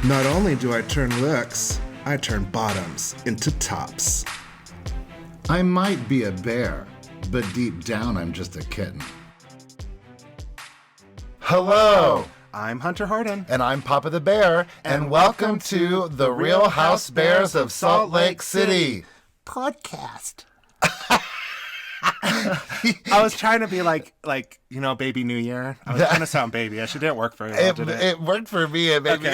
Not only do I turn looks, I turn bottoms into tops. I might be a bear, but deep down I'm just a kitten. Hello! I'm Hunter Harden. And I'm Papa the Bear, and welcome to the Real Housebears of Salt Lake City podcast. I was trying to be like Baby New Year. I was trying to sound babyish. It didn't work very well, did it? It worked for me. It made me...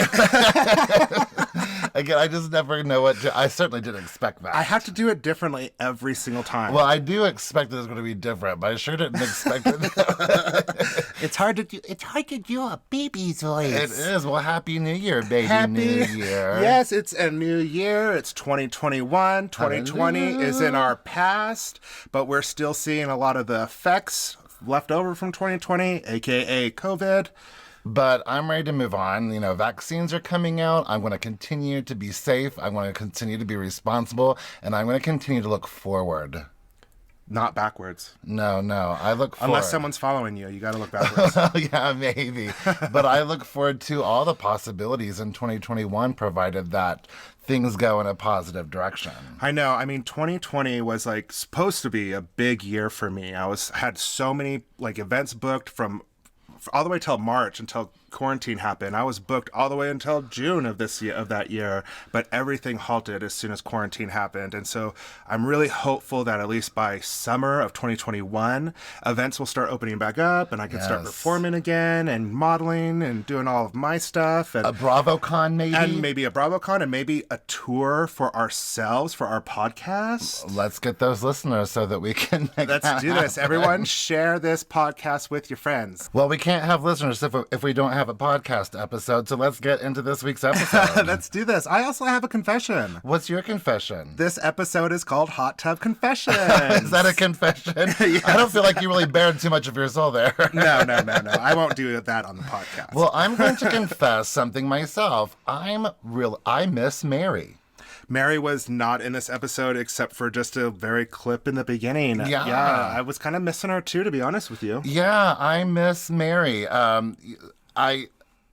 Again, I just never know what to... I certainly didn't expect that. I have to do it differently every single time. Well, I do expect that it's going to be different, but I sure didn't expect it. It's hard to do a baby's voice. It is. Well, Happy New Year, Baby New Year. Yes, it's a new year. It's 2021. 2020 is in our past, but we're still seeing a lot of the effects left over from 2020, aka COVID. But I'm ready to move on. You know, vaccines are coming out. I'm going to continue to be safe. I'm going to continue to be responsible. And I'm going to continue to look forward. Not backwards. No. I look forward. Unless someone's following you. You got to look backwards. Yeah, maybe. But I look forward to all the possibilities in 2021, provided that things go in a positive direction. I know. I mean, 2020 was supposed to be a big year for me. Had so many events booked from all the way till March until quarantine happened. I was booked all the way until June of that year, but everything halted as soon as quarantine happened. And so I'm really hopeful that at least by summer of 2021, events will start opening back up and I can start performing again and modeling and doing all of my stuff. And a BravoCon maybe? And maybe a BravoCon and maybe a tour for ourselves, for our podcast. Let's get those listeners so that we can Let's do this. Everyone share this podcast with your friends. Well, we can't have listeners if we don't have a podcast episode, so let's get into this week's episode. Let's do this. I also have a confession. What's your confession? This episode is called Hot Tub Confessions. Is that a confession? Yes. I don't feel like you really bared too much of your soul there. No. I won't do that on the podcast. Well, I'm going to confess something myself. I miss Mary. Mary was not in this episode except for just a very clip in the beginning. Yeah. I was kind of missing her too, to be honest with you. Yeah, I miss Mary.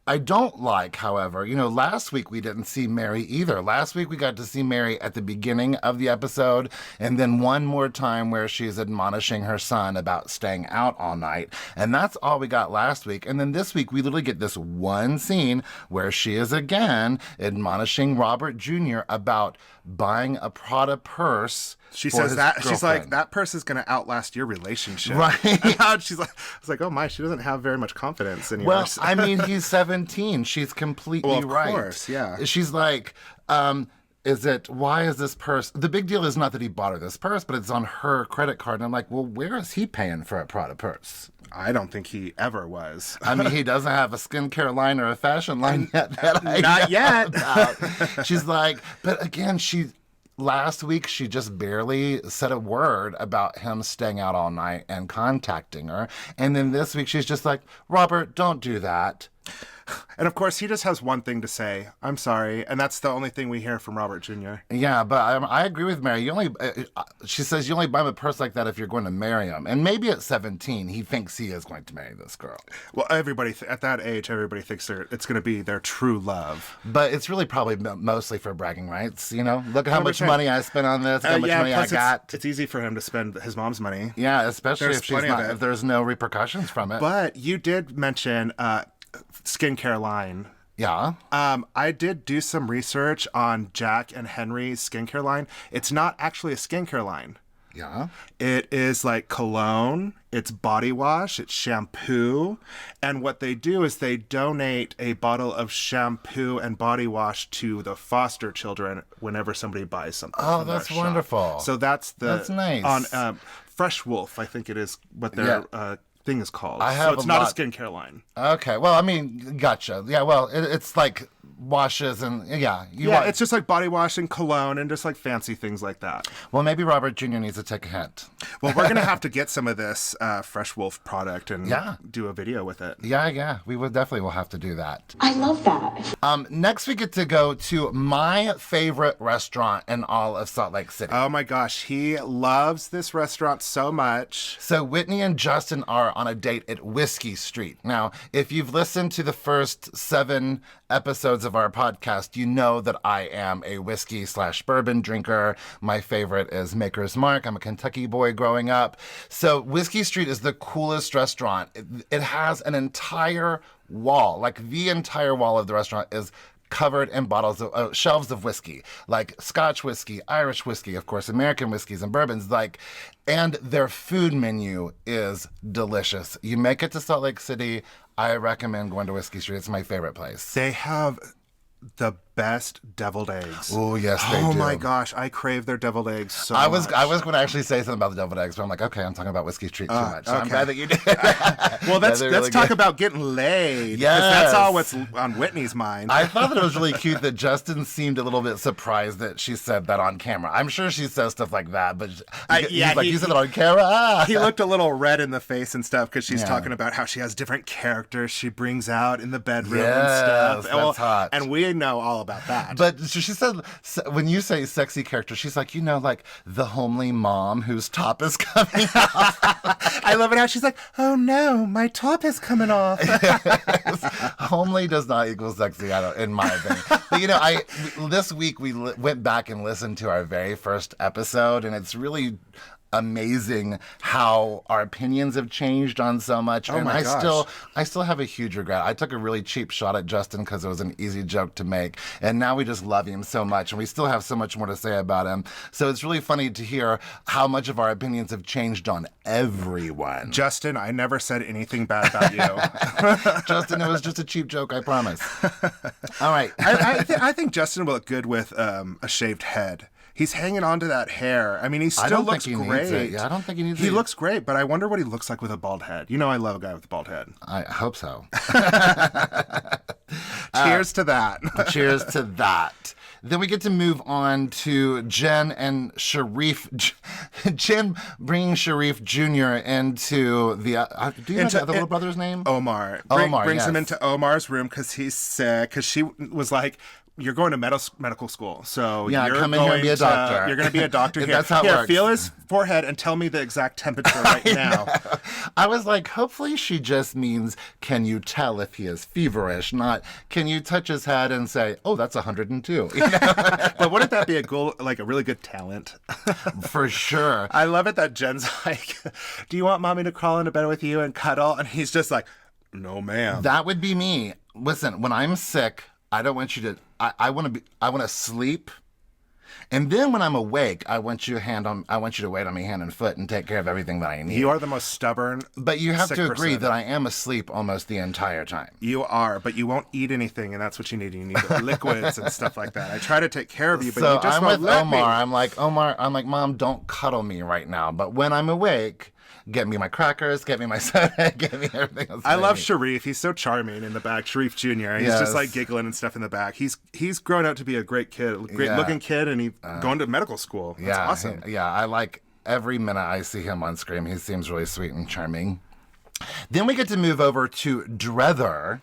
I don't like, however, last week we didn't see Mary either. Last week we got to see Mary at the beginning of the episode, and then one more time where she's admonishing her son about staying out all night. And that's all we got last week. And then this week we literally get this one scene where she is again admonishing Robert Jr. about buying a Prada purse. She says that she's like, that purse is going to outlast your relationship. Right. She's like, I was like, oh my, she doesn't have very much confidence in yours. Well, I mean, he's 17. She's completely right. Of course, yeah. She's like, why is this purse? The big deal is not that he bought her this purse, but it's on her credit card. And I'm like, well, where is he paying for a Prada purse? I don't think he ever was. I mean, he doesn't have a skincare line or a fashion line yet. Not yet. She's like, but again, last week, she just barely said a word about him staying out all night and contacting her. And then this week, she's just like, Robert, don't do that. And of course, he just has one thing to say. I'm sorry. And that's the only thing we hear from Robert Jr. Yeah, but I agree with Mary. She says you only buy him a purse like that if you're going to marry him. And maybe at 17, he thinks he is going to marry this girl. Well, everybody at that age, everybody thinks it's going to be their true love. But it's really probably mostly for bragging rights. Look at how much money I spent on this, how much money I got. It's easy for him to spend his mom's money. Yeah, especially if there's no repercussions from it. But you did mention skincare line. Yeah. I did do some research on Jack and Henry's skincare line. It's not actually a skincare line. Yeah. It is like cologne, it's body wash, it's shampoo. And what they do is they donate a bottle of shampoo and body wash to the foster children whenever somebody buys something. Oh, that's wonderful. So that's nice. On Fresh Wolf, I think it is what their thing is called. So it's not a skincare line. Okay. Well, I mean, gotcha. Yeah, well, it's like washes and it's just like body wash and cologne and just like fancy things like that. Well, maybe Robert Jr. needs to take a hint. Well, we're gonna have to get some of this Fresh Wolf product and do a video with it. Yeah, we will have to do that. I love that. Next we get to go to my favorite restaurant in all of Salt Lake City. Oh my gosh, he loves this restaurant so much. So Whitney and Justin are on a date at Whiskey Street. Now, if you've listened to the first 7 episodes episodes of our podcast, you know that I am a whiskey/bourbon drinker. My favorite is Maker's Mark. I'm a Kentucky boy growing up. So Whiskey Street is the coolest restaurant. It has an entire wall, like the entire wall of the restaurant is covered in bottles of shelves of whiskey, like Scotch whiskey, Irish whiskey, of course, American whiskeys and bourbons, and their food menu is delicious. You make it to Salt Lake City, I recommend going to Whiskey Street. It's my favorite place. They have the best deviled eggs. Oh, yes, they do. Oh my gosh, I crave their deviled eggs so I much. was going to actually say something about the deviled eggs, but I'm like, okay, I'm talking about Whiskey Street too much. So okay. I'm glad that you did. Well, let's really talk good. about getting laid. Yes. That's all what's on Whitney's mind. I thought that it was really cute that Justin seemed a little bit surprised that she said that on camera. I'm sure she says stuff like that, but he's like, you said it on camera? Ah. He looked a little red in the face and stuff because she's talking about how she has different characters she brings out in the bedroom and stuff. That's hot. And we know all about that. But she said, when you say sexy character, she's like, like the homely mom whose top is coming off. I love it how she's like, oh no, my top is coming off. Homely does not equal sexy, in my opinion. But this week we went back and listened to our very first episode, and it's really amazing how our opinions have changed on so much. Oh my gosh. I still have a huge regret. I took a really cheap shot at Justin because it was an easy joke to make, and now we just love him so much, and we still have so much more to say about him. So it's really funny to hear how much of our opinions have changed on everyone. Justin, I never said anything bad about you. Justin, it was just a cheap joke, I promise. All right. I think Justin will look good with a shaved head. He's hanging on to that hair. I mean, he still looks great. I don't think he needs it. He looks great, but I wonder what he looks like with a bald head. You know I love a guy with a bald head. I hope so. Cheers to that. Cheers to that. Then we get to move on to Jen and Sharif. Jen bringing Sharif Jr. into the... do you know the other little brother's name? Omar. Brings him into Omar's room because he's sick. Because she was like... You're going to medical school, so you're come in here and be a doctor. You're going to be a doctor here. That's how it works. Feel his forehead and tell me the exact temperature right now. I was like, hopefully she just means, can you tell if he is feverish, not can you touch his head and say, oh, that's 102. But wouldn't that be a really good talent? For sure. I love it that Jen's like, do you want mommy to crawl into bed with you and cuddle? And he's just like, no, ma'am. That would be me. Listen, when I'm sick, I don't want you to. I want to sleep, and then when I'm awake, I want you to wait on me hand and foot and take care of everything that I need. You are the most stubborn. But you have to agree person. that I am asleep almost the entire time. You are, but you won't eat anything, and that's what you need. You need liquids and stuff like that. I try to take care of you, but so you just I'm won't with let Omar. me. I'm like, Mom, don't cuddle me right now. But when I'm awake, get me my crackers, get me my soda, get me everything else. I love Sharif. He's so charming in the back. Sharif Jr. He's just like giggling and stuff in the back. He's grown out to be a great kid, great looking kid, and he's going to medical school. That's awesome. I like every minute I see him on screen. He seems really sweet and charming. Then we get to move over to Drether.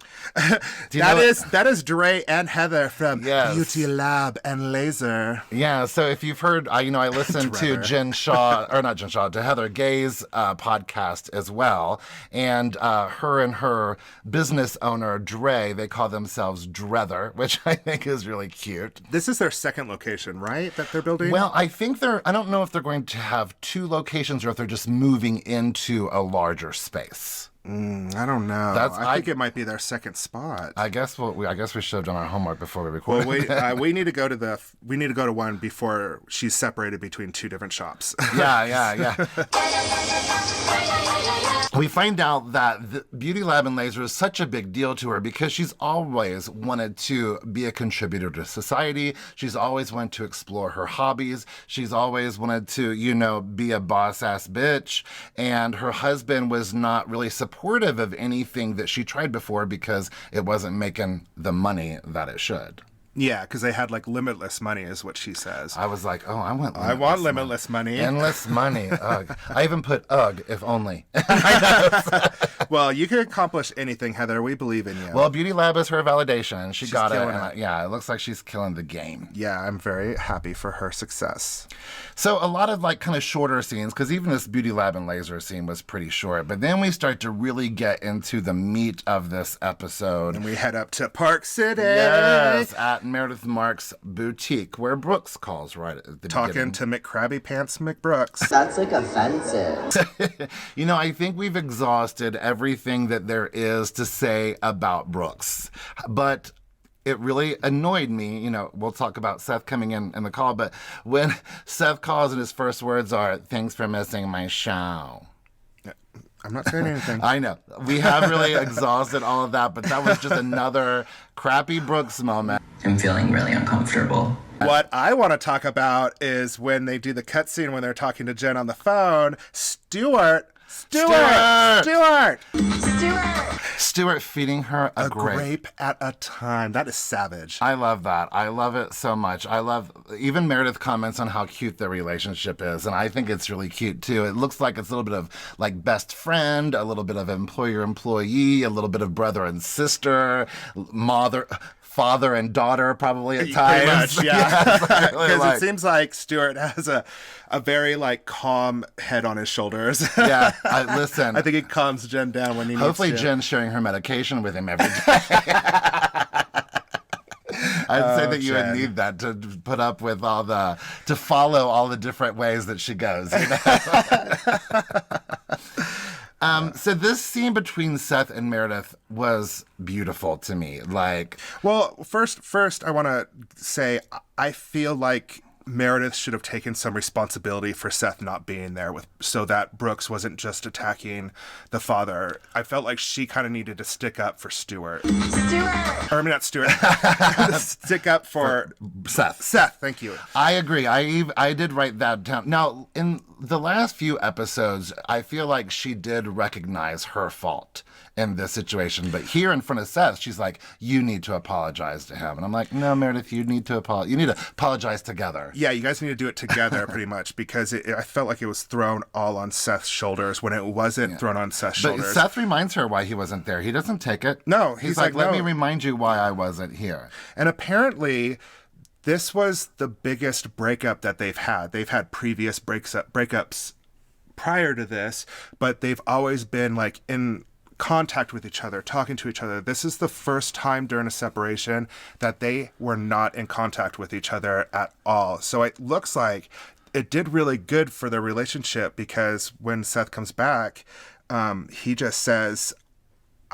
That is Dre and Heather from Beauty Lab and Laser. Yeah, so if you've heard, I listened to to Heather Gay's podcast as well, and her and her business owner Dre, they call themselves Drether, which I think is really cute. This is their second location, right? That they're building. Well, I don't know if they're going to have two locations or if they're just moving into a larger space. I don't know. I think it might be their second spot. I guess we should have done our homework before we recorded. Well, we need to go to one before she's separated between two different shops. Yeah. We find out that the Beauty Lab and Laser is such a big deal to her because she's always wanted to be a contributor to society. She's always wanted to explore her hobbies. She's always wanted to, be a boss-ass bitch. And her husband was not really supportive of anything that she tried before because it wasn't making the money that it should. Yeah, because they had limitless money, is what she says. I was like, oh, I want limitless money. Endless money. Ugh. I even put ugh, if only. Well, you can accomplish anything, Heather. We believe in you. Well, Beauty Lab is her validation. She's got it. Killing it. It looks like she's killing the game. Yeah, I'm very happy for her success. So a lot of like kind of shorter scenes, because even this beauty lab and laser scene was pretty short. But then we start to really get into the meat of this episode. And we head up to Park City. Yes, at Meredith Marks' boutique, where Brooks calls right at the beginning. Talking to McCrabby Pants McBrooks. That's like offensive. You know, I think we've exhausted everything that there is to say about Brooks. But it really annoyed me. You know, we'll talk about Seth coming in the call, but when Seth calls and his first words are, "Thanks for missing my show." I'm not saying anything. I know. We have really exhausted all of that, but that was just another crappy Brooks moment. I'm feeling really uncomfortable. What I want to talk about is when they do the cutscene when they're talking to Jen on the phone. Stuart Stuart feeding her a grape at a time. That is savage. I love that. I love it so much. I love, even Meredith comments on how cute their relationship is, and I think it's really cute too. It looks like it's a little bit of like best friend, a little bit of employer-employee, a little bit of brother and sister, father and daughter probably at times. Pretty much, yeah. Because it seems like Stuart has a very like calm head on his shoulders. Yeah, listen. I think he calms Jen down when he Hopefully needs to. Jen's sharing her medication with him every day. I'd say that you would need that to put up with to follow all the different ways that she goes. You know? So this scene between Seth and Meredith was beautiful to me. Like, well, first I want to say I feel like Meredith should have taken some responsibility for Seth not being there so that Brooks wasn't just attacking the father. I felt like she kind of needed to stick up for Stuart. Or I mean, not Stuart. Stick up for Seth. Seth, thank you. I agree. I did write that down. Now, in the last few episodes, I feel like she did recognize her fault in this situation. But here in front of Seth, she's like, "You need to apologize to him." And I'm like, "No, Meredith, you need to apologize together." Yeah, you guys need to do it together pretty much because I felt like it was thrown all on Seth's shoulders when it wasn't thrown on Seth's shoulders. But Seth reminds her why he wasn't there. He doesn't take it. No, he's like, "Let no. me remind you why I wasn't here." And apparently, this was the biggest breakup that they've had. They've had previous breakups prior to this, but they've always been like in contact with each other, talking to each other. This is the first time during a separation that they were not in contact with each other at all. So it looks like it did really good for their relationship because when Seth comes back, he just says,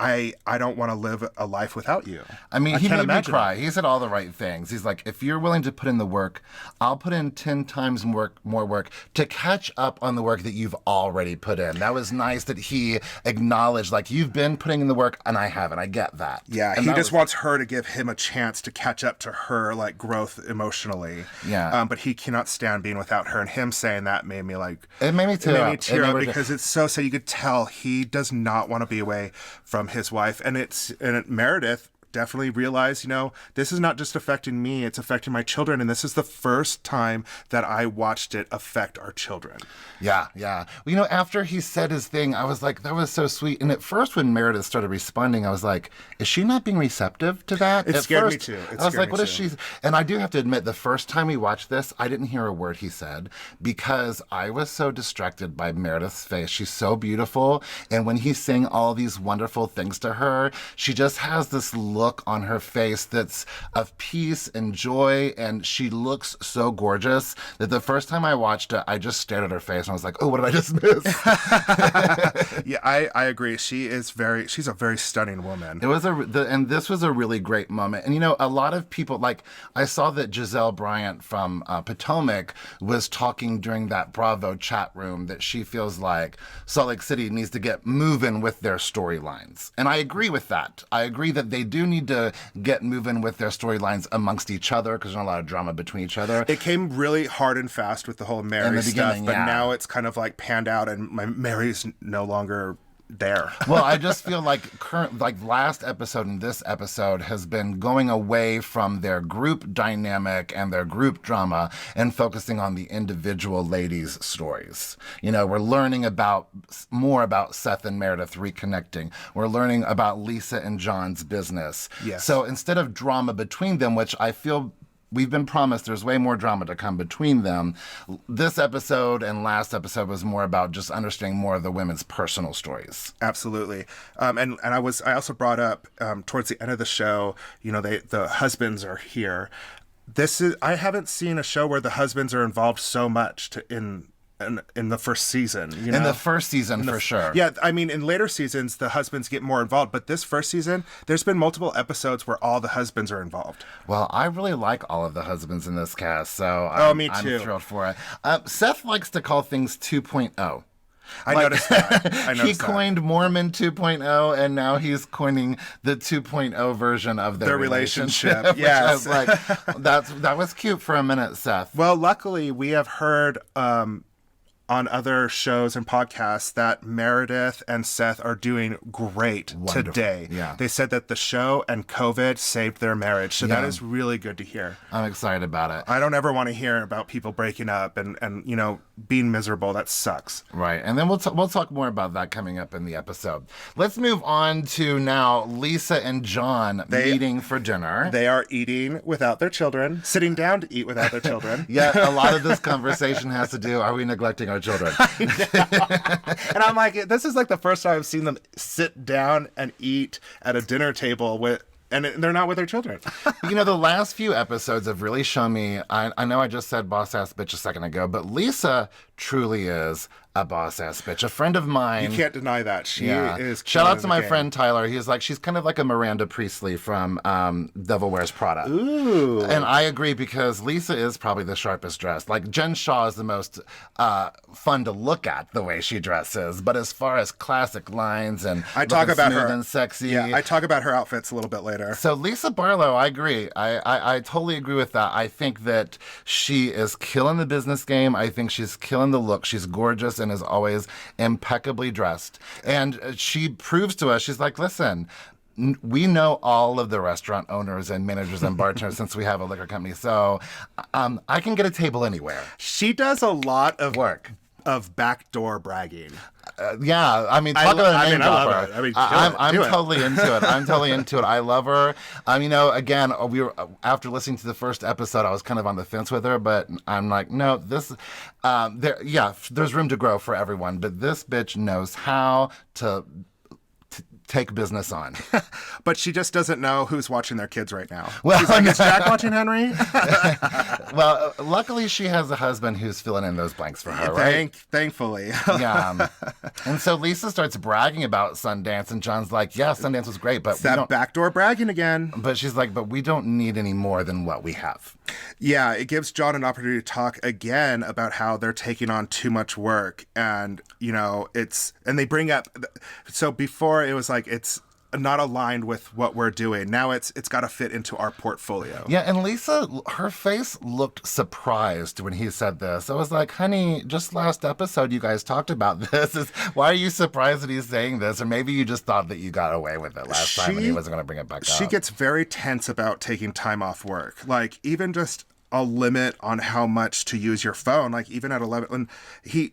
I don't want to live a life without you. I mean, he made me cry. it. He said all the right things. He's like, if you're willing to put in the work, I'll put in 10 times more work to catch up on the work that you've already put in. That was nice that he acknowledged, like, you've been putting in the work and I haven't. I get that. Yeah, and he just wants her to give him a chance to catch up to her, like, growth emotionally. Yeah. But he cannot stand being without her. And him saying that made me like... It made me tear up. Because it's so sad. You could tell he does not want to be away from his wife. And Meredith definitely realized, this is not just affecting me, it's affecting my children. And this is the first time that I watched it affect our children. Yeah. Well, after he said his thing, I was like, that was so sweet. And at first when Meredith started responding, I was like, is she not being receptive to that? It scared me first, too. I was like, what is she? And I do have to admit, the first time we watched this, I didn't hear a word he said because I was so distracted by Meredith's face. She's so beautiful. And when he's saying all these wonderful things to her, she just has this look on her face that's of peace and joy. And she looks so gorgeous that the first time I watched it, I just stared at her face. I was like, oh, what did I just miss? Yeah, I agree. She's a very stunning woman. It was and this was a really great moment. And a lot of people, like I saw that Giselle Bryant from Potomac was talking during that Bravo chat room that she feels like Salt Lake City needs to get moving with their storylines. And I agree with that. I agree that they do need to get moving with their storylines amongst each other because there's not a lot of drama between each other. It came really hard and fast with the whole Mary stuff, but now it's kind of like panned out and Mary's no longer there. Well, I just feel like last episode and this episode has been going away from their group dynamic and their group drama and focusing on the individual ladies' stories. We're learning more about Seth and Meredith reconnecting. We're learning about Lisa and John's business. Yes. So instead of drama between them, which I feel we've been promised there's way more drama to come between them. This episode and last episode was more about just understanding more of the women's personal stories. Absolutely. And I also brought up towards the end of the show, the husbands are here. I haven't seen a show where the husbands are involved so much in the first season. In the first season, for sure. Yeah, I mean, in later seasons, the husbands get more involved. But this first season, there's been multiple episodes where all the husbands are involved. Well, I really like all of the husbands in this cast, so me too. I'm thrilled for it. Seth likes to call things 2.0. I noticed that. He coined Mormon 2.0, and now he's coining the 2.0 version of their relationship. Yes. I was like, that was cute for a minute, Seth. Well, luckily, we have heard on other shows and podcasts that Meredith and Seth are doing great today. Yeah. They said that the show and COVID saved their marriage. So that is really good to hear. I'm excited about it. I don't ever want to hear about people breaking up and being miserable. That sucks. Right. And then we'll talk more about that coming up in the episode. Let's move on to now Lisa and John meeting for dinner. They are eating without their children, sitting down to eat without their children. Yeah, a lot of this conversation has to do, are we neglecting our children? And I'm like, this is like the first time I've seen them sit down and eat at a dinner table and they're not with their children. The last few episodes have really shown me, I know I just said boss ass bitch a second ago, but Lisa truly is a boss ass bitch. A friend of mine. You can't deny that. She is. Shout out to my friend Tyler. She's kind of like a Miranda Priestley from Devil Wears Prada. Ooh. And I agree because Lisa is probably the sharpest dressed. Like Jen Shaw is the most fun to look at the way she dresses. But as far as classic lines and I talk about smooth her and sexy. Yeah, I talk about her outfits a little bit later. So Lisa Barlow, I agree. I totally agree with that. I think that she is killing the business game. I think she's killing the look. She's gorgeous and is always impeccably dressed. And she proves to us, she's like, listen, we know all of the restaurant owners and managers and bartenders since we have a liquor company. So I can get a table anywhere. She does a lot of work. Of backdoor bragging. Yeah, I mean, talk about a name dropper. I'm totally into it. I'm totally into it. I love her. Again, after listening to the first episode, I was kind of on the fence with her, but I'm like, no, this, there's room to grow for everyone, but this bitch knows how to take business on. But she just doesn't know who's watching their kids right now. Well, she's like, is Jack watching Henry? Well, luckily she has a husband who's filling in those blanks for her, right? Thankfully. Yeah. And so Lisa starts bragging about Sundance, and John's like, yeah, Sundance was great, but it's that backdoor bragging again. But she's like, but we don't need any more than what we have. Yeah, it gives John an opportunity to talk again about how they're taking on too much work. And, and they bring up, so before it was like, it's not aligned with what we're doing. Now it's got to fit into our portfolio. Yeah, and Lisa, her face looked surprised when he said this. I was like, honey, just last episode you guys talked about this. Why are you surprised that he's saying this? Or maybe you just thought that you got away with it last time and he wasn't going to bring it back up. She gets very tense about taking time off work. Like, even just a limit on how much to use your phone. Like, even at 11,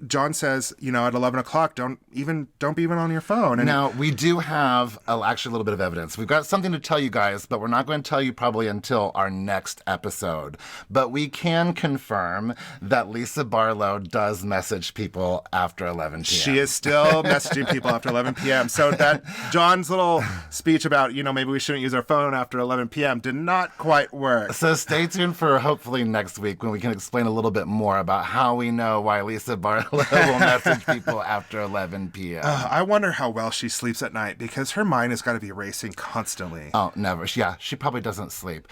John says, at 11 o'clock, don't be even on your phone. And now, we do have actually a little bit of evidence. We've got something to tell you guys, but we're not going to tell you probably until our next episode. But we can confirm that Lisa Barlow does message people after 11 p.m. She is still messaging people after 11 p.m. So that John's little speech about, maybe we shouldn't use our phone after 11 p.m. did not quite work. So stay tuned for hopefully next week when we can explain a little bit more about how we know why Lisa Barlow will message people after 11 p.m. I wonder how well she sleeps at night because her mind has got to be racing constantly. Oh, never. Yeah, she probably doesn't sleep.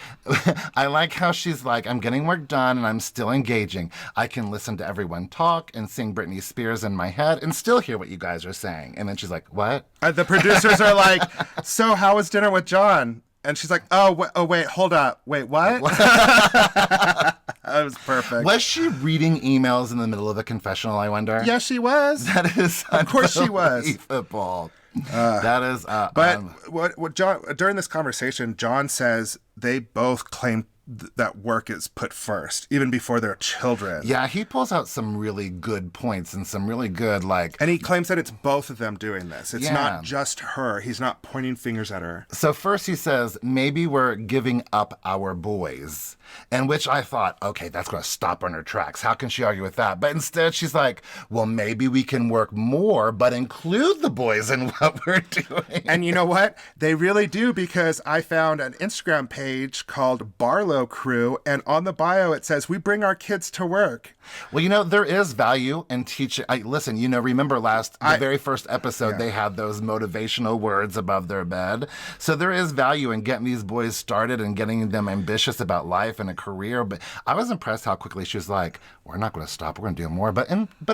I like how she's like, I'm getting work done and I'm still engaging. I can listen to everyone talk and sing Britney Spears in my head and still hear what you guys are saying. And then she's like, what? The producers are like, so how was dinner with John? And she's like, wait, hold up. Wait, what? That was perfect. Was she reading emails in the middle of a confessional, I wonder? Yes, she was. That is of course she was. That is... but what John, during this conversation, John says they both claim that work is put first, even before their children. Yeah, he pulls out some really good points and some really good, like... And he claims that it's both of them doing this. It's Yeah. not just her. He's not pointing fingers at her. So first he says, maybe we're giving up our boys. And which I thought, okay, that's going to stop her in her tracks. How can she argue with that? But instead she's like, well, maybe we can work more, but include the boys in what we're doing. And you know what? They really do, because I found an Instagram page called Barlow Crew, and on the bio it says, we bring our kids to work. Well, you know, there is value in teaching. Listen, you know, remember the very first episode, they had those motivational words above their bed. So there is value in getting these boys started and getting them ambitious about life and a career. But I was impressed how quickly she was like, we're not going to stop. We're going to do more, but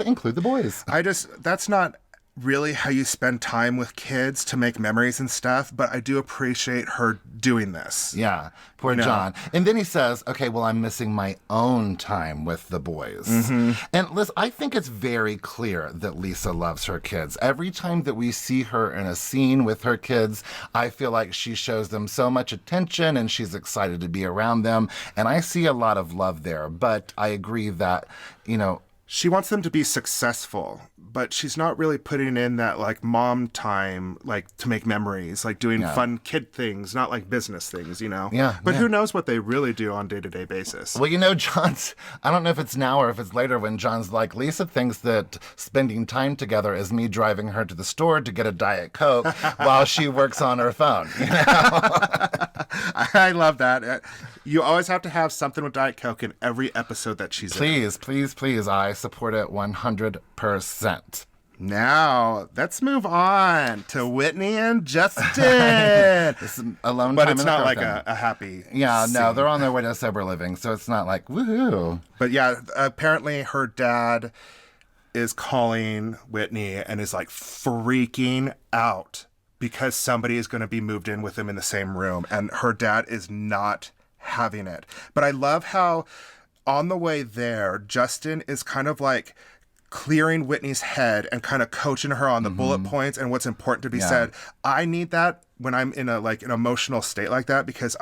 include the boys. That's not really how you spend time with kids to make memories and stuff, but I do appreciate her doing this. Yeah, poor John. And then he says, okay, well, I'm missing my own time with the boys. Mm-hmm. And Liz, I think it's very clear that Lisa loves her kids. Every time that we see her in a scene with her kids, I feel like she shows them so much attention and she's excited to be around them. And I see a lot of love there. But I agree that, you know, she wants them to be successful, but she's not really putting in that like mom time, like to make memories, like doing fun kid things, not like business things, you know? Yeah. But who knows what they really do on day-to-day basis. Well, you know, I don't know if it's now or if it's later when John's like, Lisa thinks that spending time together is me driving her to the store to get a Diet Coke while she works on her phone. You know? I love that. You always have to have something with Diet Coke in every episode that she's in. Please. I support it 100%. Now, let's move on to Whitney and Justin. It's alone but time it's in not the like curtain. a happy Yeah, scene. no, they're on their way to sober living, so it's not like, woohoo. But yeah, apparently her dad is calling Whitney and is like freaking out because somebody is going to be moved in with him in the same room. And her dad is not having it. But I love how on the way there, Justin is kind of like clearing Whitney's head and kind of coaching her on the bullet points and what's important to be said. I need that when I'm in an emotional state like that, because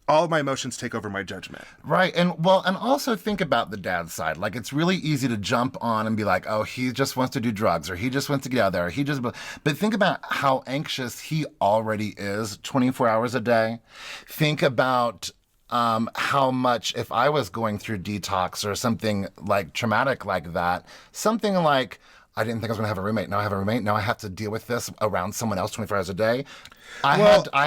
all of my emotions take over my judgment. Right. And also think about the dad's side. Like, it's really easy to jump on and be like, oh, he just wants to do drugs, or he just wants to get out there. Or but think about how anxious he already is 24 hours a day. Think about how much, if I was going through detox or something like traumatic like that, something like, I didn't think I was going to have a roommate. Now I have a roommate. Now I have to deal with this around someone else 24 hours a day. I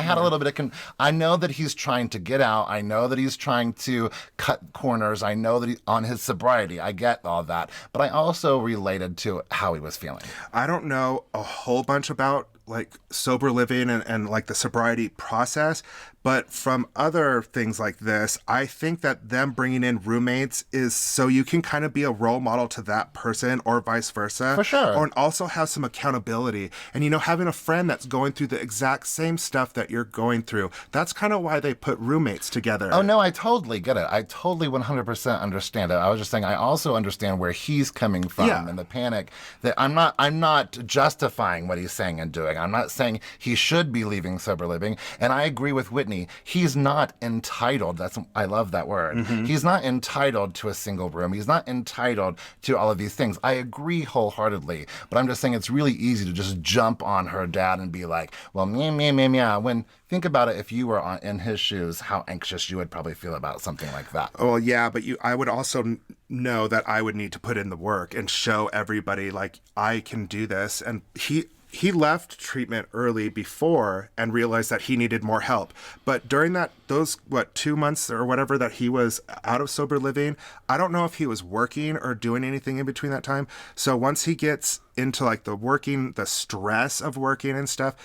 had a little bit of... I know that he's trying to get out. I know that he's trying to cut corners. I know that on his sobriety. I get all that. But I also related to how he was feeling. I don't know a whole bunch about like sober living and like the sobriety process, but from other things like this, I think that them bringing in roommates is so you can kind of be a role model to that person or vice versa. For sure. Or also have some accountability. And, having a friend that's going through the exact same stuff that you're going through, that's kind of why they put roommates together. Oh, no, I totally get it. I totally 100% understand it. I was just saying, I also understand where he's coming from and the panic. That I'm not justifying what he's saying and doing. I'm not saying he should be leaving sober living. And I agree with Whitney. He's not entitled. I love that word. Mm-hmm. He's not entitled to a single room. He's not entitled to all of these things. I agree wholeheartedly. But I'm just saying it's really easy to just jump on her dad and be like, well, meow. When think about it, if you were in his shoes, how anxious you would probably feel about something like that. Well, yeah, but I would also know that I would need to put in the work and show everybody like I can do this. And he left treatment early before and realized that he needed more help. But during those 2 months or whatever that he was out of sober living, I don't know if he was working or doing anything in between that time. So once he gets into like the stress of working and stuff,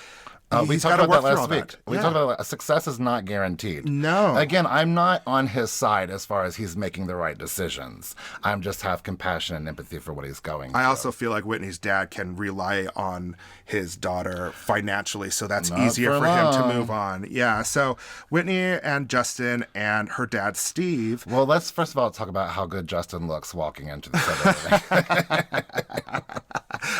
we talked about that last week. We talked about success is not guaranteed. No. Again, I'm not on his side as far as he's making the right decisions. I'm just have compassion and empathy for what he's going through. I also feel like Whitney's dad can rely on his daughter financially, so that's easier for him to move on. Yeah, so Whitney and Justin and her dad, Steve. Well, let's first of all talk about how good Justin looks walking into the sober living.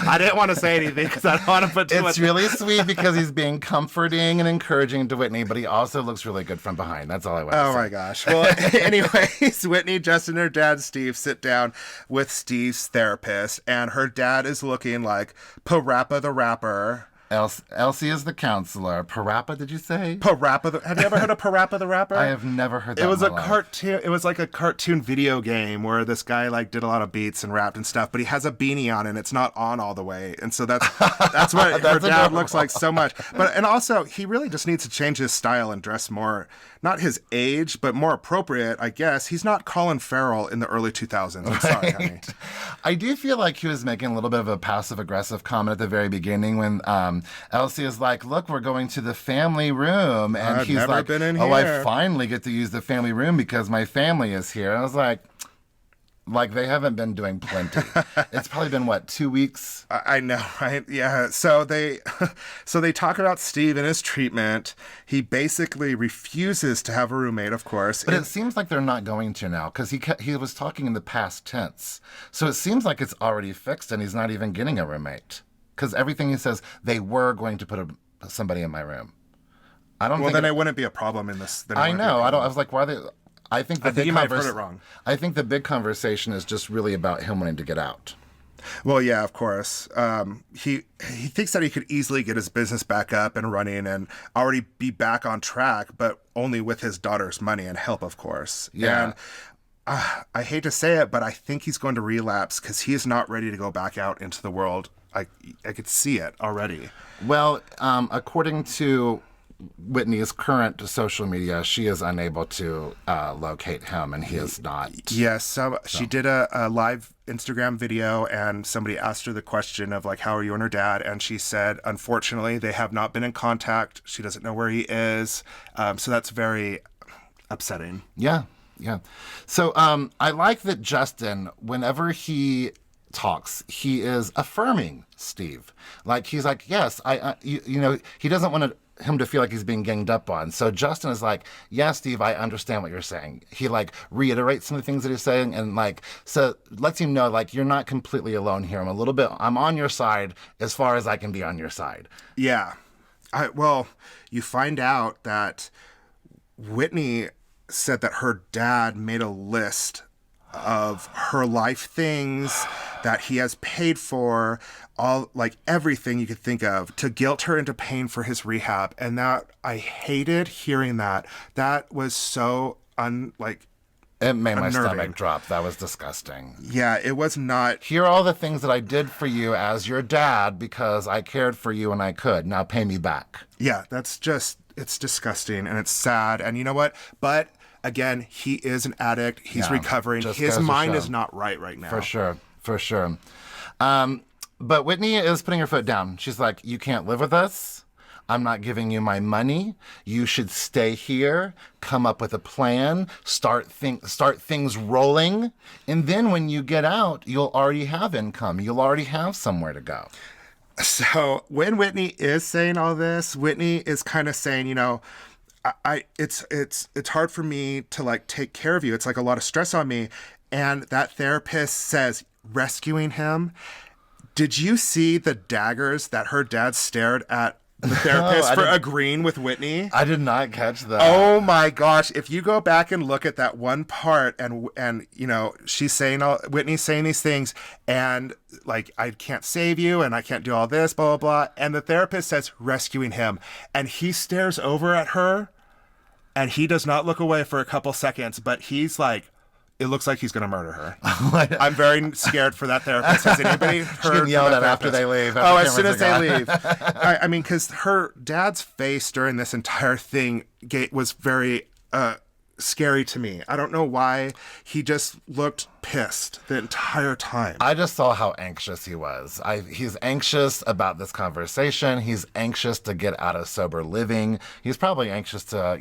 I didn't want to say anything because I don't want to put too much. It's really sweet because he's being comforting and encouraging to Whitney, but he also looks really good from behind. That's all I want to say. Oh my gosh. Well, anyways, Whitney, Justin, and her dad, Steve, sit down with Steve's therapist, and her dad is looking like Parappa the Rapper. Elsie is the counselor. Parappa, did you say? Parappa. Have you ever heard of Parappa the Rapper? I have never heard that. It was in a my life. cartoon. It was like a cartoon video game where this guy like did a lot of beats and rapped and stuff, but he has a beanie on and it's not on all the way, and so that's what her dad looks like so much. But and also he really just needs to change his style and dress more, not his age, but more appropriate, I guess. He's not Colin Farrell in the early 2000s. I'm sorry, honey. I do feel like he was making a little bit of a passive-aggressive comment at the very beginning when Elsie is like, look, we're going to the family room. And I've he's never like, been in oh, I here. finally get to use the family room because my family is here. And I was like they haven't been doing plenty. It's probably been, 2 weeks? I know, right? Yeah. So they talk about Steve and his treatment. He basically refuses to have a roommate, of course. But it seems like they're not going to now because he was talking in the past tense. So it seems like it's already fixed and he's not even getting a roommate. Because everything he says, they were going to put somebody in my room. I don't. Well, think then it wouldn't be a problem in this. I know. I was like, why are they? I think you might have heard it wrong. I think the big conversation is just really about him wanting to get out. Well, yeah, of course. He thinks that he could easily get his business back up and running and already be back on track, but only with his daughter's money and help, of course. Yeah. And I hate to say it, but I think he's going to relapse because he is not ready to go back out into the world. I could see it already. Well, according to Whitney's current social media, she is unable to locate him, and he is not. Yes, so she did a live Instagram video, and somebody asked her the question of like, how are you and her dad? And she said, unfortunately, they have not been in contact. She doesn't know where he is. So that's very upsetting. Yeah. So I like that Justin, whenever he talks, he is affirming Steve. Like he's like, yes, he doesn't want him to feel like he's being ganged up on. So Justin is like, yeah, Steve, I understand what you're saying. He like reiterates some of the things that he's saying and like, so lets him know like, you're not completely alone here. I'm on your side as far as I can be on your side. Yeah. Well, you find out that Whitney said that her dad made a list of her life things that he has paid for, all like everything you could think of to guilt her into paying for his rehab. And that I hated hearing that. That was so It made my unnerving. stomach drop. That was disgusting. Yeah, it was not. Here are all the things that I did for you as your dad because I cared for you and I could. Now pay me back. Yeah, it's disgusting and it's sad. And you know what? But again, he is an addict. He's recovering. His mind is not right now. For sure. But Whitney is putting her foot down. She's like, you can't live with us. I'm not giving you my money. You should stay here, come up with a plan, start things rolling. And then when you get out, you'll already have income. You'll already have somewhere to go. So when Whitney is saying all this, Whitney is kind of saying, it's hard for me to like take care of you. It's like a lot of stress on me. And that therapist says, rescuing him. Did you see the daggers that her dad stared at the therapist for agreeing with Whitney? I did not catch that. Oh my gosh. If you go back and look at that one part and she's saying Whitney's saying these things and like, I can't save you and I can't do all this, blah, blah, blah. And the therapist says rescuing him and he stares over at her and he does not look away for a couple seconds, but he's like, it looks like he's going to murder her. I'm very scared for that therapist. Has anybody heard getting yelled from that at after therapist? they leave. As soon as they leave. I mean, because her dad's face during this entire thing was very scary to me. I don't know why. He just looked pissed the entire time. I just saw how anxious he was. He's anxious about this conversation. He's anxious to get out of sober living. He's probably anxious to,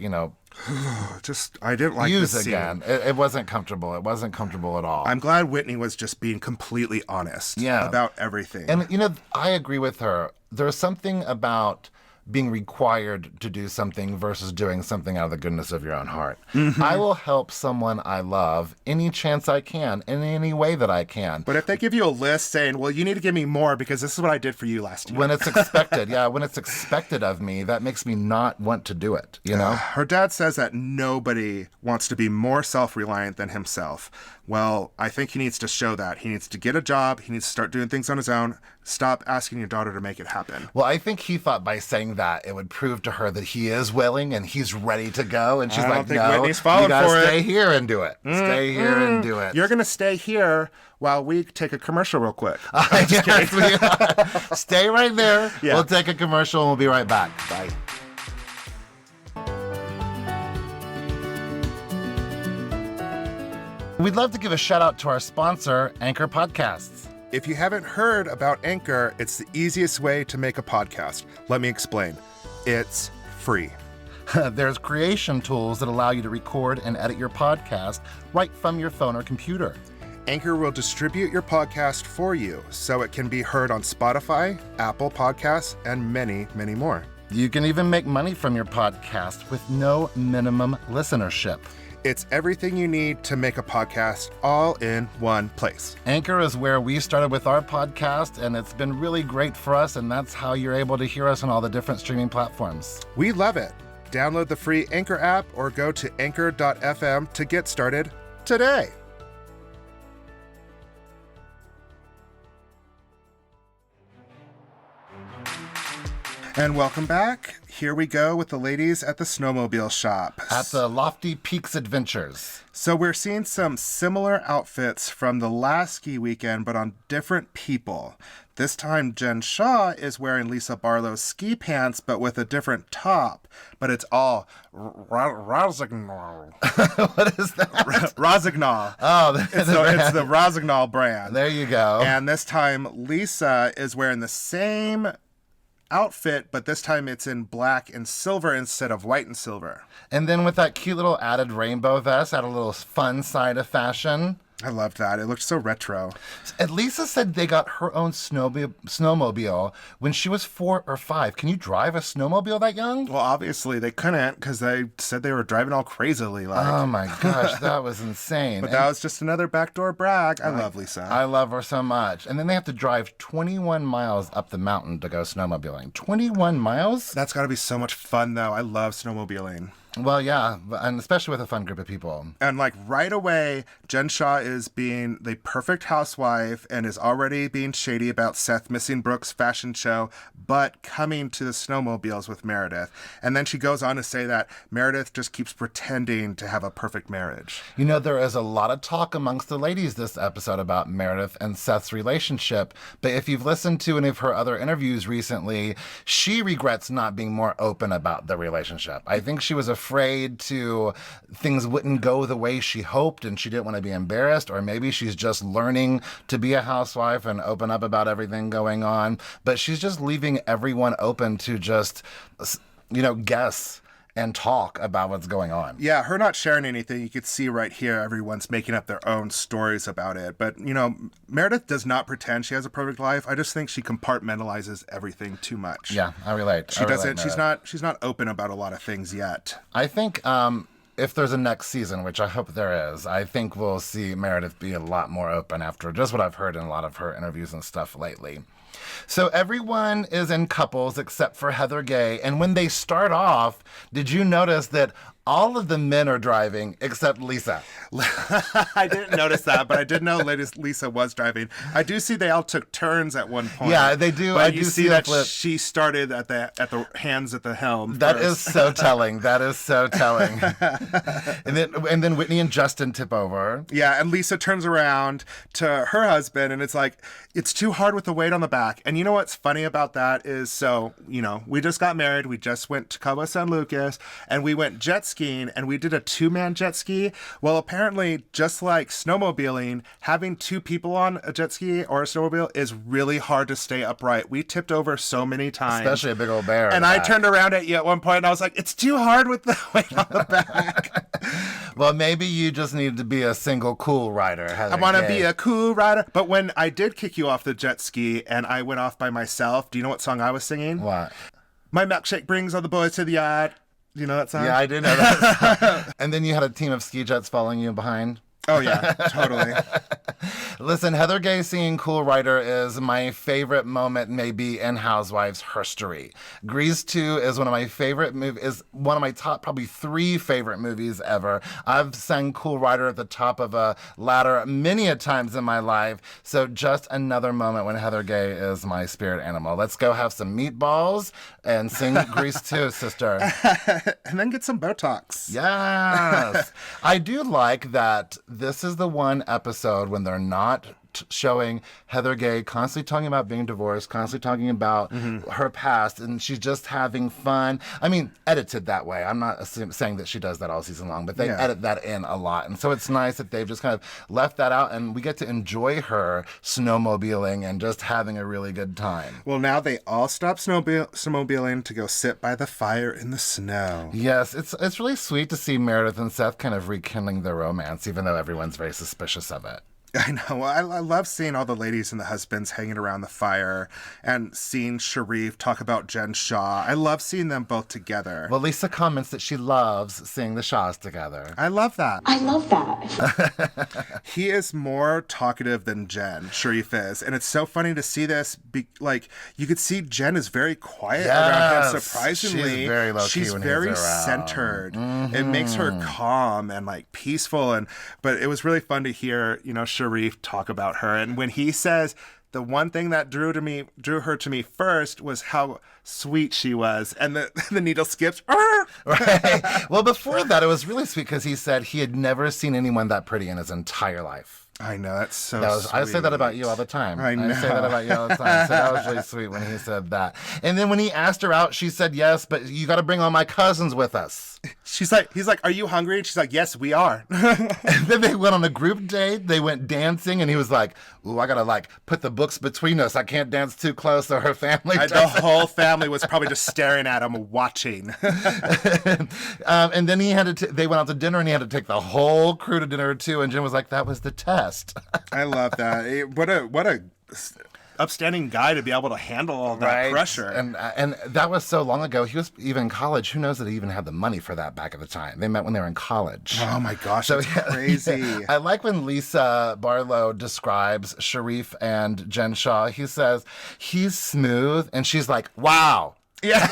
I didn't like use this scene. again. It wasn't comfortable. It wasn't comfortable at all. I'm glad Whitney was just being completely honest about everything. And, I agree with her. There's something about being required to do something versus doing something out of the goodness of your own heart. I will help someone I love any chance I can, in any way that I can. But if they give you a list saying, well, you need to give me more because this is what I did for you last year. When it's expected, when it's expected of me, that makes me not want to do it, you know? Her dad says that nobody wants to be more self-reliant than himself. Well, I think he needs to show that. He needs to get a job. He needs to start doing things on his own. Stop asking your daughter to make it happen. Well, I think he thought by saying that it would prove to her that he is willing and he's ready to go. And she's I don't like, think no, Whitney's falling you gotta for it. stay here and do it. Stay here and do it. You're going to stay here while we take a commercial real quick. Yes, we are. Stay right there. Yeah. We'll take a commercial and we'll be right back. Bye. We'd love to give a shout out to our sponsor, Anchor Podcasts. If you haven't heard about Anchor, it's the easiest way to make a podcast. Let me explain. It's free. There's creation tools that allow you to record and edit your podcast right from your phone or computer. Anchor will distribute your podcast for you so it can be heard on Spotify, Apple Podcasts, and many, many more. You can even make money from your podcast with no minimum listenership. It's everything you need to make a podcast all in one place. Anchor is where we started with our podcast, and it's been really great for us, and that's how you're able to hear us on all the different streaming platforms. We love it. Download the free Anchor app or go to anchor.fm to get started today. And welcome back. Here we go with the ladies at the snowmobile shop. At the Lofty Peaks Adventures. So we're seeing some similar outfits from the last ski weekend, but on different people. This time, Jen Shah is wearing Lisa Barlow's ski pants, but with a different top. But it's all Rosignol. What is that? Rosignol. Oh, It's the Rosignol brand. There you go. And this time, Lisa is wearing the same outfit, but this time it's in black and silver instead of white and silver. And then with that cute little added rainbow vest, add a little fun side of fashion. I loved that. It looked so retro. And Lisa said they got her own snowmobile when she was 4 or 5. Can you drive a snowmobile that young? Well, obviously they couldn't because they said they were driving all crazily. Oh my gosh, that was insane. But that was just another backdoor brag. I love Lisa. I love her so much. And then they have to drive 21 miles up the mountain to go snowmobiling. 21 miles? That's got to be so much fun, though. I love snowmobiling. Well, yeah, and especially with a fun group of people. And like right away, Jen Shah is being the perfect housewife and is already being shady about Seth missing Brooke's fashion show, but coming to the snowmobiles with Meredith. And then she goes on to say that Meredith just keeps pretending to have a perfect marriage. You know, there is a lot of talk amongst the ladies this episode about Meredith and Seth's relationship. But if you've listened to any of her other interviews recently, she regrets not being more open about the relationship. I think she was afraid things wouldn't go the way she hoped and she didn't want to be embarrassed, or maybe she's just learning to be a housewife and open up about everything going on. But she's just leaving everyone open to just, guess and talk about what's going on. Yeah, her not sharing anything, you could see right here, everyone's making up their own stories about it. But, Meredith does not pretend she has a perfect life. I just think she compartmentalizes everything too much. Yeah, I relate. She doesn't, she's not open about a lot of things yet. I think if there's a next season, which I hope there is, I think we'll see Meredith be a lot more open after just what I've heard in a lot of her interviews and stuff lately. So everyone is in couples except for Heather Gay. And when they start off, did you notice that all of the men are driving except Lisa? I didn't notice that, but I did know Lisa was driving. I do see they all took turns at one point. Yeah, they do. But I you do see that she started at the hands at the helm. That first. is so telling. That is so telling. and then Whitney and Justin tip over. Yeah, and Lisa turns around to her husband, and it's like, it's too hard with the weight on the back. And you know what's funny about that is, we just got married. We just went to Cabo San Lucas, and we went jet skiing, and we did a 2-man jet ski. Well, apparently, just like snowmobiling, having 2 people on a jet ski or a snowmobile is really hard to stay upright. We tipped over so many times. Especially a big old bear. And I turned around at you at one point, and I was like, it's too hard with the weight on the back. Well, maybe you just need to be a single cool rider. I want to be a cool rider. But when I did kick you off the jet ski and I went off by myself, do you know what song I was singing? What? My milkshake brings all the boys to the yacht. You know that song? Yeah, I do know that. And then you had a team of ski jets following you behind. Oh, yeah, totally. Listen, Heather Gay singing Cool Writer is my favorite moment maybe in Housewives history. Grease 2 is one of my favorite movies, is one of my top probably 3 favorite movies ever. I've sang Cool Writer at the top of a ladder many a times in my life. So just another moment when Heather Gay is my spirit animal. Let's go have some meatballs and sing Grease 2, sister. And then get some Botox. Yes. I do like that this is the one episode when they're not showing Heather Gay constantly talking about being divorced, constantly talking about her past, and she's just having fun. I mean, edited that way. I'm not saying that she does that all season long, but they edit that in a lot. And so it's nice that they've just kind of left that out, and we get to enjoy her snowmobiling and just having a really good time. Well, now they all stop snowmobiling to go sit by the fire in the snow. Yes, it's really sweet to see Meredith and Seth kind of rekindling their romance, even though everyone's very suspicious of it. I know. I love seeing all the ladies and the husbands hanging around the fire and seeing Sharif talk about Jen Shah. I love seeing them both together. Well, Lisa comments that she loves seeing the Shahs together. I love that. I love that. He is more talkative than Jen, Sharif is. And it's so funny to see this. You could see Jen is very quiet around him, surprisingly. She's very low-key She's when very he's around. centered. It makes her calm and like peaceful. But it was really fun to hear, Sharif talk about her. And when he says the one thing that drew her to me first was how sweet she was, and the needle skips. Right. Well, before that, it was really sweet because he said he had never seen anyone that pretty in his entire life. I know, that's so sweet. I say that about you all the time. I know. I say that about you all the time. So that was really sweet when he said that. And then when he asked her out, she said yes, but you got to bring all my cousins with us. He's like, are you hungry? And she's like, yes, we are. And then they went on a group date. They went dancing, and he was like, ooh, I got to put the books between us. I can't dance too close so her family the whole family was probably just staring at him, watching. And then they went out to dinner, and he had to take the whole crew to dinner too. And Jen was like, that was the test. I love that. What a upstanding guy to be able to handle all that pressure. And that was so long ago. He was even in college. Who knows that he even had the money for that back at the time? They met when they were in college. Oh my gosh, that's crazy. I like when Lisa Barlow describes Sharif and Jen Shah. He says, he's smooth, and she's like, wow. Yeah.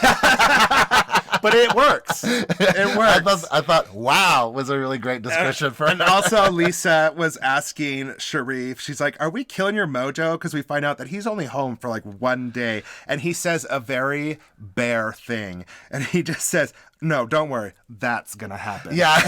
But it works. It works. I thought, wow, was a really great description for her. And also, Lisa was asking Sharif, she's like, are we killing your mojo? Because we find out that he's only home for like one day. And he says a very bare thing. And he just says, no, don't worry. That's going to happen. Yeah.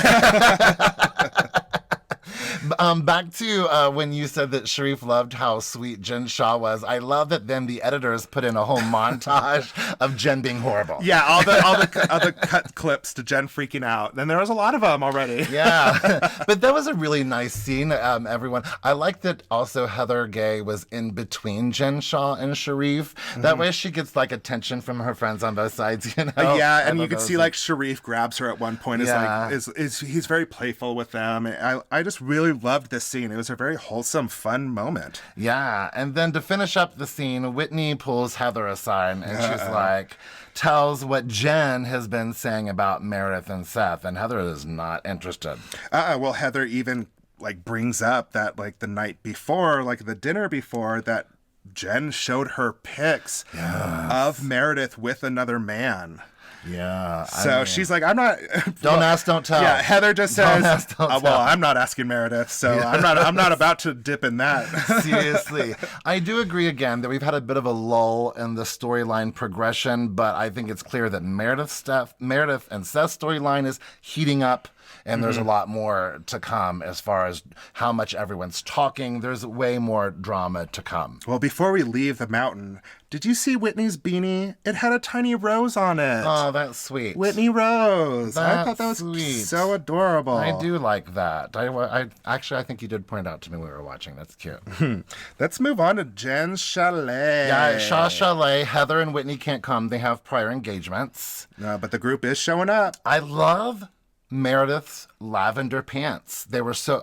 Back to when you said that Sharif loved how sweet Jen Shah was. I love that then the editors put in a whole montage of Jen being horrible. Yeah, all the cut clips to Jen freaking out. And there was a lot of them already. Yeah, but that was a really nice scene, everyone. I like that also Heather Gay was in between Jen Shah and Sharif. That way she gets attention from her friends on both sides, Yeah, and you could see Sharif grabs her at one point. He's very playful with them. I just really loved this scene. It was a very wholesome, fun moment. Yeah, and then to finish up the scene, Whitney pulls Heather aside, and she's tells what Jen has been saying about Meredith and Seth, and Heather is not interested. Well, Heather even brings up that the night before, the dinner before, that Jen showed her pics of Meredith with another man. Yeah. So she's like, I'm not. Don't ask, don't tell. Yeah. Heather just says, don't ask, don't tell. Well, I'm not asking Meredith, so I'm not about to dip in that. Seriously. I do agree again that we've had a bit of a lull in the storyline progression, but I think it's clear that Meredith and Seth's storyline is heating up. And there's a lot more to come as far as how much everyone's talking. There's way more drama to come. Well, before we leave the mountain, did you see Whitney's beanie? It had a tiny rose on it. Oh, that's sweet. Whitney Rose. I thought that was sweet. So adorable. I do like that. I think you did point out to me when we were watching. That's cute. Let's move on to Jen's chalet. Yeah, Shah Chalet. Heather and Whitney can't come. They have prior engagements. No, but the group is showing up. I love Meredith's lavender pants.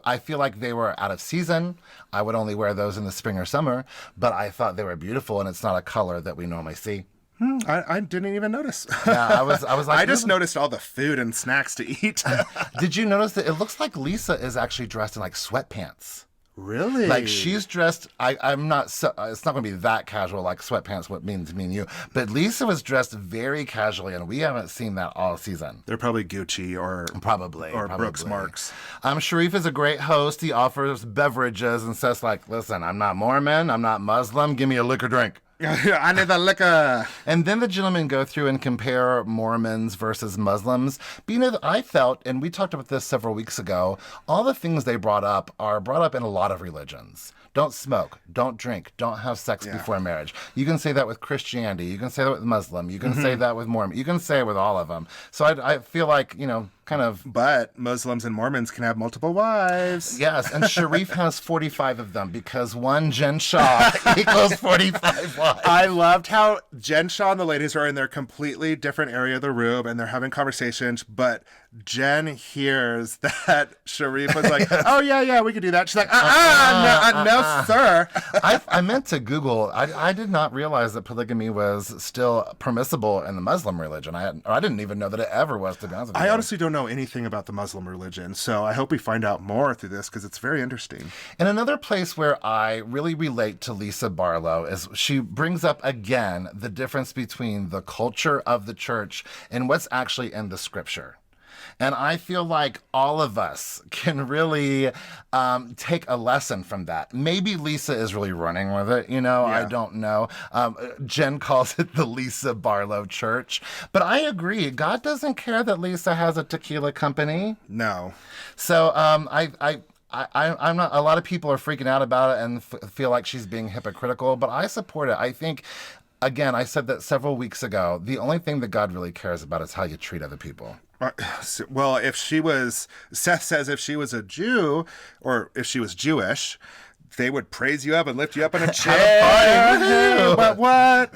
I feel like they were out of season. I would only wear those in the spring or summer, but I thought they were beautiful, and it's not a color that we normally see. I didn't even notice. Yeah, I was like, I just really? noticed all the food and snacks to eat. Did you notice that it looks like Lisa is actually dressed in like sweatpants? Really? Like she's dressed. I'm not. So, it's not going to be that casual like sweatpants. What means me and you? But Lisa was dressed very casually, and we haven't seen that all season. They're probably Gucci or Probably. Brooks Marks. Sharif is a great host. He offers beverages and says like, "Listen, I'm not Mormon. I'm not Muslim. Give me a liquor drink." I need the liquor. And then the gentlemen go through and compare Mormons versus Muslims. But you know, I felt, and we talked about this several weeks ago, all the things they brought up are brought up in a lot of religions. Don't smoke, don't drink, don't have sex before marriage. You can say that with Christianity. You can say that with Muslim. You can say that with Mormon. You can say it with all of them. So I feel like, you know, kind of... But Muslims and Mormons can have multiple wives. Yes, and Sharif has 45 of them because one Jen Shah equals 45 wives. I loved how Jen Shaw and the ladies are in their completely different area of the room and they're having conversations, but Jen hears that Sharif was like, oh, yeah, we could do that. She's like, no, sir. I meant to Google. I did not realize that polygamy was still permissible in the Muslim religion. I didn't even know that it ever was, to be honest with you. I honestly don't know anything about the Muslim religion, so I hope we find out more through this because it's very interesting. And another place where I really relate to Lisa Barlow is she brings up again the difference between the culture of the church and what's actually in the scripture. And I feel like all of us can really take a lesson from that. Maybe Lisa is really running with it, you know, I don't know. Jen calls it the Lisa Barlow Church. But I agree, God doesn't care that Lisa has a tequila company. No. So I'm not. A lot of people are freaking out about it and feel like she's being hypocritical, but I support it. I think, again, I said that several weeks ago. The only thing that God really cares about is how you treat other people. Well, Seth says if she was a Jew or if she was Jewish, they would praise you up and lift you up in a chair. But what?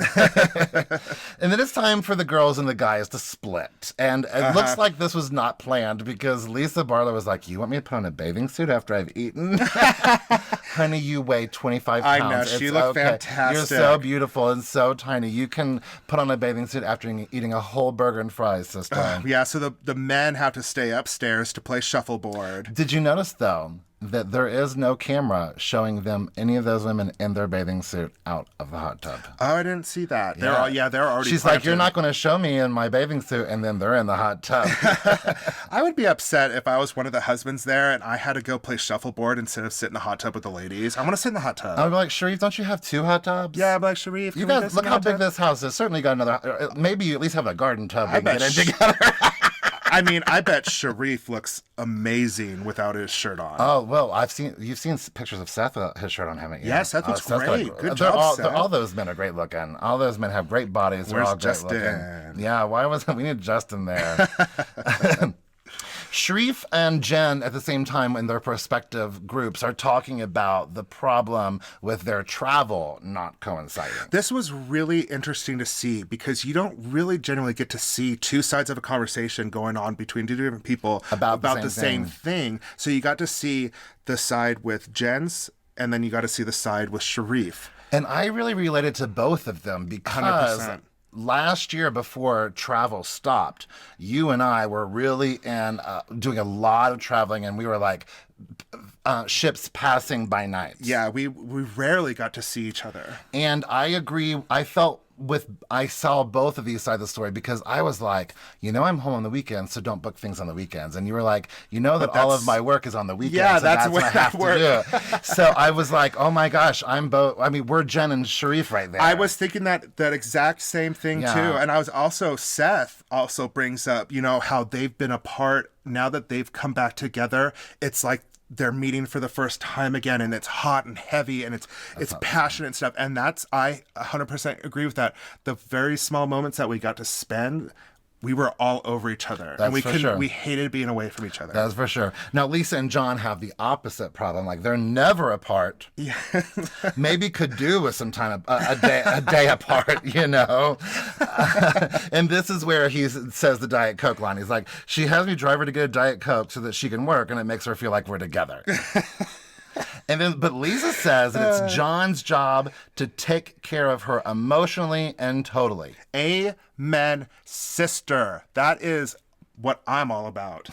And then it's time for the girls and the guys to split. And it looks like this was not planned because Lisa Barlow was like, you want me to put on a bathing suit after I've eaten? Honey, you weigh 25 pounds. I know, she looked fantastic. You're so beautiful and so tiny. You can put on a bathing suit after eating a whole burger and fries, sister. Yeah, so the men have to stay upstairs to play shuffleboard. Did you notice, though, that there is no camera showing them, any of those women in their bathing suit out of the hot tub? Oh, I didn't see that. They're already She's like, you're not going to show me in my bathing suit, and then they're in the hot tub. I would be upset if I was one of the husbands there and I had to go play shuffleboard instead of sit in the hot tub with the ladies. I want to sit in the hot tub. I'd be like, Sharif, don't you have 2 hot tubs? Yeah, I'd be like, Sharif, You guys, look how big this house is. Certainly got another. Maybe you at least have a garden tub we can get in together. I mean, I bet Sharif looks amazing without his shirt on. Oh, well, you've seen pictures of Seth with his shirt on, haven't you? Yeah, Seth looks Seth's great. got Good job, Seth. All those men are great looking. All those men have great bodies. They're Where's all great Justin? looking. Yeah, why wasn't we need Justin there? Sharif and Jen, at the same time, in their respective groups, are talking about the problem with their travel not coinciding. This was really interesting to see because you don't really generally get to see 2 sides of a conversation going on between 2 different people about the same thing. So you got to see the side with Jen's, and then you got to see the side with Sharif. And I really related to both of them because 100%. Last year, before travel stopped, you and I were really doing a lot of traveling, and we were like ships passing by night. Yeah, we rarely got to see each other. And I agree. I saw both of these sides of the story because I was like, I'm home on the weekends, so don't book things on the weekends. And you were like, that all of my work is on the weekends. Yeah, so that's what I have to do. So I was like, oh my gosh, we're Jen and Sharif right there. I was thinking that exact same thing too. And I was also, Seth also brings up, how they've been apart now that they've come back together. It's like they're meeting for the first time again, and it's hot and heavy, and it's passionate and stuff. And I 100% agree with that. The very small moments that we got to spend, we were all over each other. We hated being away from each other. That's for sure. Now, Lisa and John have the opposite problem. Like, they're never apart. Yeah. Maybe could do with some time, a day apart, And this is where he says the Diet Coke line. He's like, she has me drive her to get a Diet Coke so that she can work, and it makes her feel like we're together. And then, but Lisa says that it's John's job to take care of her emotionally and totally. Amen, sister. That is what I'm all about.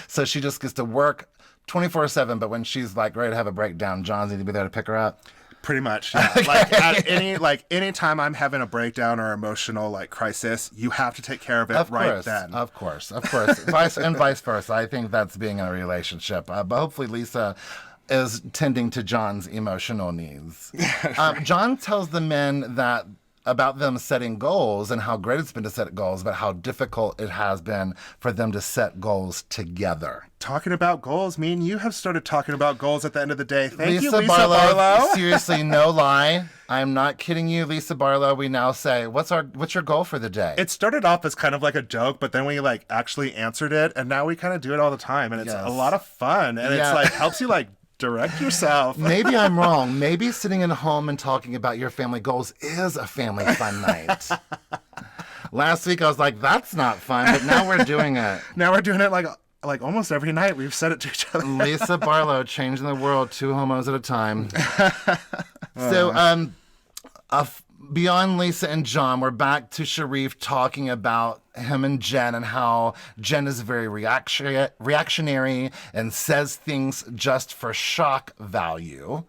So she just gets to work 24/7, but when she's like ready to have a breakdown, John's need to be there to pick her up. Pretty much, yeah. Like any time I'm having a breakdown or emotional like crisis, you have to take care of it then. Of course. vice versa. I think that's being in a relationship. But hopefully Lisa is tending to John's emotional needs. John tells the men that about them setting goals and how great it's been to set goals, but how difficult it has been for them to set goals together. Talking about goals, me and you have started talking about goals at the end of the day. Thank you, Lisa Barlow. Barlow. Seriously, no lie. I'm not kidding you, Lisa Barlow. We now say, what's your goal for the day? It started off as kind of like a joke, but then we like actually answered it, and now we kind of do it all the time, and it's a lot of fun, and it's like helps you like direct yourself. Maybe I'm wrong. Maybe sitting at home and talking about your family goals is a family fun night. Last week I was like, that's not fun, but now we're doing it. Now we're doing it like almost every night. We've said it to each other. Lisa Barlow, changing the world, 2 homos at a time. So, beyond Lisa and John, we're back to Sharif talking about him and Jen and how Jen is very reactionary and says things just for shock value.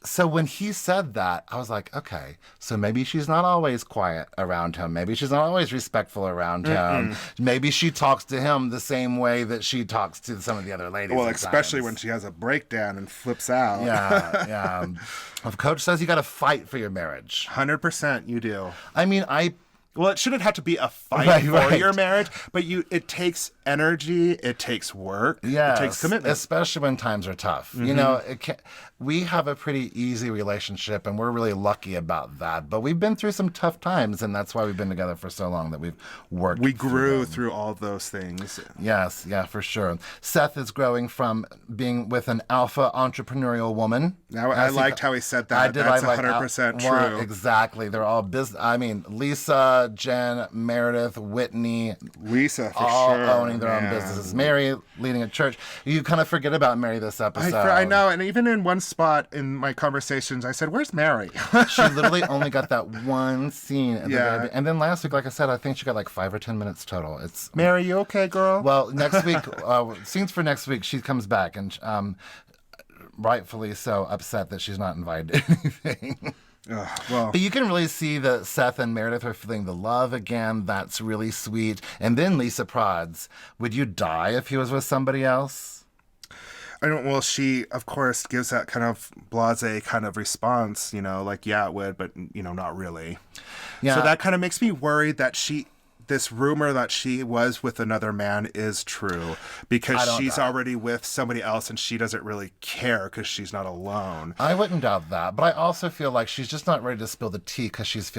So when he said that, I was like, okay, so maybe she's not always quiet around him. Maybe she's not always respectful around him. Maybe she talks to him the same way that she talks to some of the other ladies. Well, especially when she has a breakdown and flips out. Yeah. If Coach says you got to fight for your marriage. 100% you do. I mean, Well, it shouldn't have to be a fight for your marriage, but it takes energy, it takes work, it takes commitment. Especially when times are tough. You know, we have a pretty easy relationship, and we're really lucky about that. But we've been through some tough times, and that's why we've been together for so long that we've worked. We grew through all those things. Yes, yeah, for sure. Seth is growing from being with an alpha entrepreneurial woman. Now, I liked how he said that. That's 100% true. Well, exactly. They're all business. I mean, Lisa, Jen, Meredith, Whitney. Lisa, for all sure. owning their own businesses. Mary leading a church. You kind of forget about Mary this episode. I know. And even in one spot in my conversations, I said, where's Mary? She literally only got that one scene. At the very, and then last week, like I said, I think she got like 5 or 10 minutes total. It's Mary, you okay, girl? Well, next week, scenes for next week, she comes back and rightfully so upset that she's not invited to anything. But you can really see that Seth and Meredith are feeling the love again. That's really sweet. And then Lisa prods, would you die if he was with somebody else? Well, she, of course, gives that kind of blasé kind of response, like, yeah, it would, but, not really. Yeah. So that kind of makes me worried that this rumor that she was with another man is true because she's already with somebody else and she doesn't really care because she's not alone. I wouldn't doubt that, but I also feel like she's just not ready to spill the tea because she's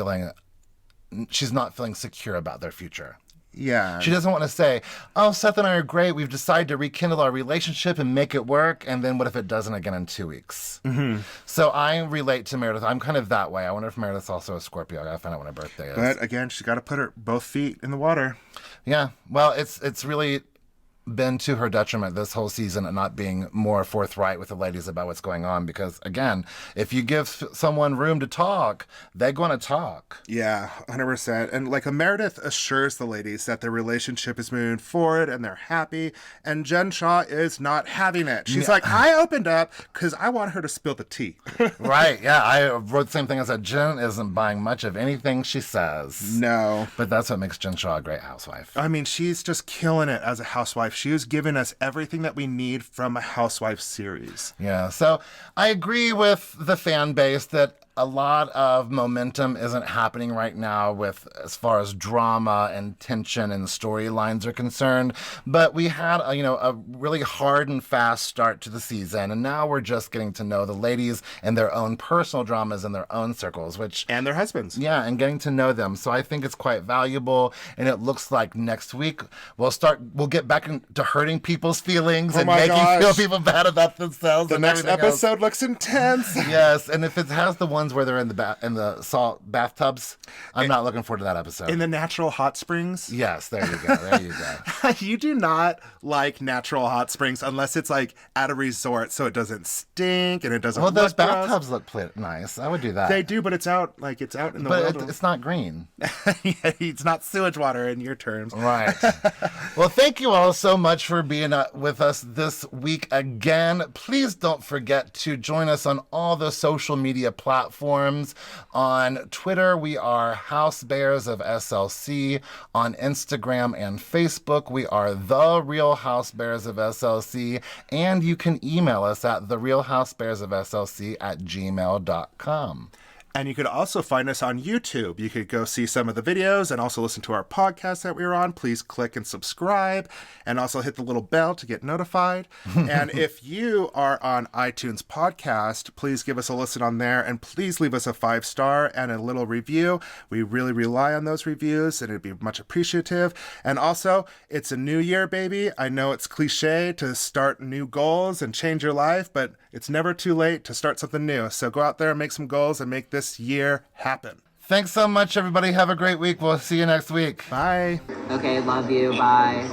not feeling secure about their future. Yeah. She doesn't want to say, oh, Seth and I are great. We've decided to rekindle our relationship and make it work. And then what if it doesn't again in 2 weeks? Mm-hmm. So I relate to Meredith. I'm kind of that way. I wonder if Meredith's also a Scorpio. I got to find out when her birthday is. But again, she's got to put her both feet in the water. Yeah. Well, it's really been to her detriment this whole season and not being more forthright with the ladies about what's going on because, again, if you give someone room to talk, they're going to talk. Yeah, 100%. And like Meredith assures the ladies that their relationship is moving forward and they're happy, and Jen Shah is not having it. She's like, I opened up because I want her to spill the tea. Right, yeah. I wrote the same thing. I said, Jen isn't buying much of anything she says. No. But that's what makes Jen Shah a great housewife. I mean, she's just killing it as a housewife. She has given us everything that we need from a housewife series. Yeah, so I agree with the fan base that a lot of momentum isn't happening right now with as far as drama and tension and storylines are concerned. But we had a really hard and fast start to the season, and now we're just getting to know the ladies and their own personal dramas in their own circles, and their husbands. Yeah, and getting to know them. So I think it's quite valuable, and it looks like next week we'll get back into hurting people's feelings and making feel people bad about themselves. The next episode looks intense. Yes, and if it has the one ones where they're in the salt bathtubs. I'm not looking forward to that episode. In the natural hot springs? Yes, there you go. There you go. You do not like natural hot springs unless it's like at a resort so it doesn't stink and it doesn't Well, look those gross. bathtubs look nice. I would do that. They do, but it's out in the but world. it's not green. It's not sewage water in your terms. Right. Well, thank you all so much for being with us this week again. Please don't forget to join us on all the social media platforms. On Twitter, we are Housebears of SLC. On Instagram and Facebook, we are The Real Housebears of SLC. And you can email us at therealhousebearsofslc@gmail.com. And you could also find us on YouTube. You could go see some of the videos and also listen to our podcast that we were on. Please click and subscribe and also hit the little bell to get notified. And if you are on iTunes podcast, please give us a listen on there and please leave us a 5-star and a little review. We really rely on those reviews and it'd be much appreciative. And also, it's a new year, baby. I know it's cliche to start new goals and change your life, but it's never too late to start something new. So go out there and make some goals and make this year happen. Thanks so much, everybody. Have a great week. We'll see you next week. Bye. Okay, love you. Bye.